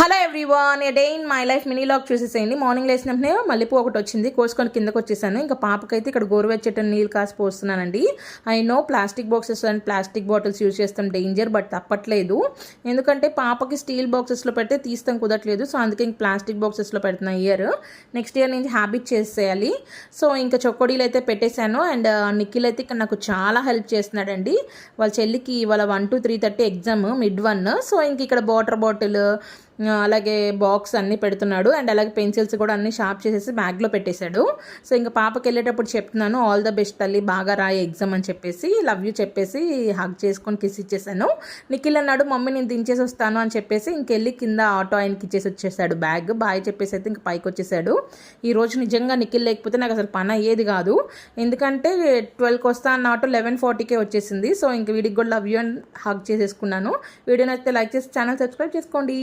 Hello everyone, A day in my life mini log చూసేసేయండి. Morning లేచిన వెంటనే మల్లెపూ ఒకటి వచ్చింది, కోసుకొని కిందకు వచ్చేసాను. ఇంకా పాపకైతే ఇక్కడ గోరువెచ్చటి నీళ్ళు కాసి పోస్తున్నానండి. I know plastic boxes and plastic bottles use చేస్తాం డేంజర్, బట్ తప్పట్లేదు. ఎందుకంటే పాపకి స్టీల్ బాక్సెస్లో పెడితే తీస్తాం కుదరట్లేదు. సో అందుకే ఇంక ప్లాస్టిక్ బాక్సెస్లో పెడుతున్నా నెక్స్ట్ ఇయర్ నుంచి హ్యాబిట్ చేసేయాలి. సో ఇంకా చొక్కోడీలు అయితే పెట్టేశాను. అండ్ నిఖిల్ అయితే ఇక్కడ నాకు చాలా హెల్ప్ చేస్తున్నాడండి. వాళ్ళ చెల్లికి ఇవాళ 1 to 3:30 ఎగ్జామ్, మిడ్ 1. సో ఇంక ఇక్కడ వాటర్ బాటిల్ అలాగే బాక్స్ అన్నీ పెడుతున్నాడు. అండ్ అలాగే పెన్సిల్స్ కూడా అన్నీ షార్ప్ చేసేసి బ్యాగ్లో పెట్టేశాడు. సో ఇంకా పాపకి వెళ్ళేటప్పుడు చెప్తున్నాను, ఆల్ ద బెస్ట్ తల్లి, బాగా రాయి ఎగ్జామ్ అని చెప్పేసి, లవ్ యూ చెప్పేసి హగ్ చేసుకొని కిస్ ఇచ్చేసాను. నిఖిల్ అన్నాడు, మమ్మీ నేను దించేసి వస్తాను అని చెప్పేసి ఇంకెళ్ళి కింద ఆటో ఆయనకి ఇచ్చేసి వచ్చేసాడు బ్యాగ్. బాయ్ చెప్పేసి అయితే ఇంక పైకి వచ్చేసాడు. ఈరోజు నిజంగా నిఖిల్ లేకపోతే నాకు అసలు పని అయ్యేది కాదు. ఎందుకంటే 12కి వస్తా అన్న ఆటో 11:40కే వచ్చేసింది. సో ఇంక వీడికి కూడా లవ్ యూ అని హగ్ చేసేసుకున్నాను. వీడియోని అయితే లైక్ చేసి ఛానల్ సబ్స్క్రైబ్ చేసుకోండి.